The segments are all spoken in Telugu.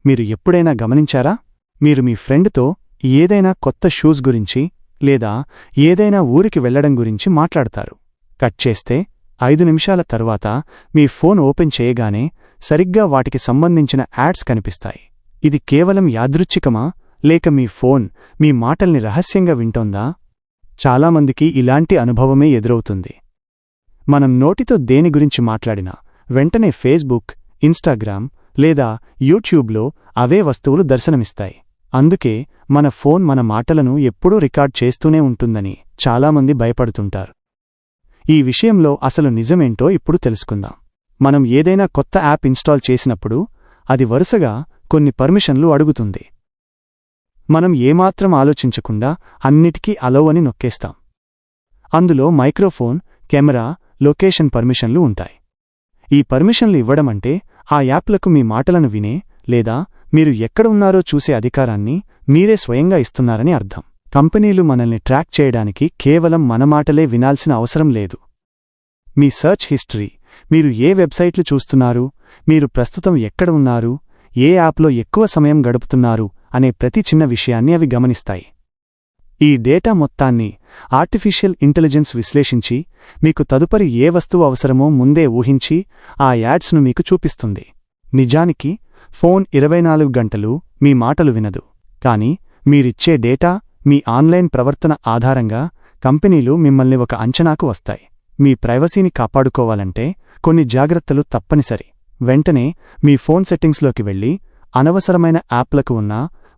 మీరు ఎప్పుడైనా గమనించారా? మీరు మీ ఫ్రెండ్తో ఏదైనా కొత్త షూస్ గురించి లేదా ఏదైనా ఊరికి వెళ్లడం గురించి మాట్లాడతారు. కట్ చేస్తే 5 నిమిషాల తరువాత మీ ఫోన్ ఓపెన్ చేయగానే సరిగ్గా వాటికి సంబంధించిన యాడ్స్ కనిపిస్తాయి. ఇది కేవలం యాదృచ్ఛికమా, లేక మీ ఫోన్ మీ మాటల్ని రహస్యంగా వింటోందా? చాలామందికి ఇలాంటి అనుభవమే ఎదురవుతుంది. మనం నోటితో దేని గురించి మాట్లాడినా వెంటనే ఫేస్బుక్, ఇన్స్టాగ్రామ్ లేదా యూట్యూబ్లో అవే వస్తువులు దర్శనమిస్తాయి. అందుకే మన ఫోన్ మన మాటలను ఎప్పుడూ రికార్డ్ చేస్తూనే ఉంటుందని చాలామంది భయపడుతుంటారు. ఈ విషయంలో అసలు నిజమేంటో ఇప్పుడు తెలుసుకుందాం. మనం ఏదైనా కొత్త యాప్ ఇన్స్టాల్ చేసినప్పుడు అది వరుసగా కొన్ని పర్మిషన్లు అడుగుతుంది. మనం ఏమాత్రం ఆలోచించకుండా అన్నిటికీ అలౌ అని నొక్కేస్తాం. అందులో మైక్రోఫోన్, కెమెరా, లొకేషన్ పర్మిషన్లు ఉంటాయి. ఈ పర్మిషన్లు ఇవ్వడమంటే ఆ యాప్లకు మీ మాటలను వినే లేదా మీరు ఎక్కడ ఉన్నారో చూసే అధికారాన్ని మీరే స్వయంగా ఇస్తున్నారని అర్థం. కంపెనీలు మనల్ని ట్రాక్ చేయడానికి కేవలం మన మాటలే వినాల్సిన అవసరం లేదు. మీ సర్చ్ హిస్టరీ, మీరు ఏ వెబ్సైట్లు చూస్తున్నారు, మీరు ప్రస్తుతం ఎక్కడ ఉన్నారు, ఏ యాప్లో ఎక్కువ సమయం గడుపుతున్నారు అనే ప్రతి చిన్న విషయాన్ని అవి గమనిస్తాయి. ఈ డేటా మొత్తాన్ని ఆర్టిఫిషియల్ ఇంటెలిజెన్స్ విశ్లేషించి మీకు తదుపరి ఏ వస్తువు అవసరమో ముందే ఊహించి ఆ యాడ్స్ను మీకు చూపిస్తుంది. నిజానికి ఫోన్ 24 గంటలు మీ మాటలు వినదు. కానీ మీరిచ్చే డేటా, మీ ఆన్లైన్ ప్రవర్తన ఆధారంగా కంపెనీలు మిమ్మల్ని ఒక అంచనాకు వస్తాయి. మీ ప్రైవసీని కాపాడుకోవాలంటే కొన్ని జాగ్రత్తలు తప్పనిసరి. వెంటనే మీ ఫోన్ సెట్టింగ్స్లోకి వెళ్ళి అనవసరమైన యాప్లకు ఉన్న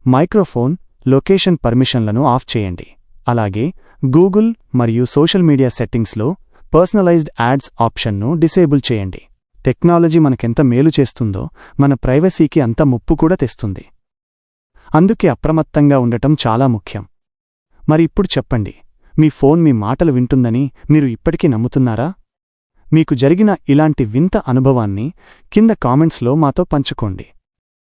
మైక్రోఫోన్, లొకేషన్ పర్మిషన్లను ఆఫ్ చేయండి. అలాగే గూగుల్ మరియు సోషల్ మీడియా సెట్టింగ్స్లో పర్సనలైజ్డ్ యాడ్స్ ఆప్షన్ను డిసేబుల్ చేయండి. టెక్నాలజీ మనకెంత మేలు చేస్తుందో మన ప్రైవసీకి అంత ముప్పు కూడా తెస్తుంది. అందుకే అప్రమత్తంగా ఉండటం చాలా ముఖ్యం. మరి ఇప్పుడు చెప్పండి, మీ ఫోన్ మీ మాటలు వింటుందని మీరు ఇప్పటికీ నమ్ముతున్నారా? మీకు జరిగిన ఇలాంటి వింత అనుభవాన్ని కింద కామెంట్స్లో మాతో పంచుకోండి.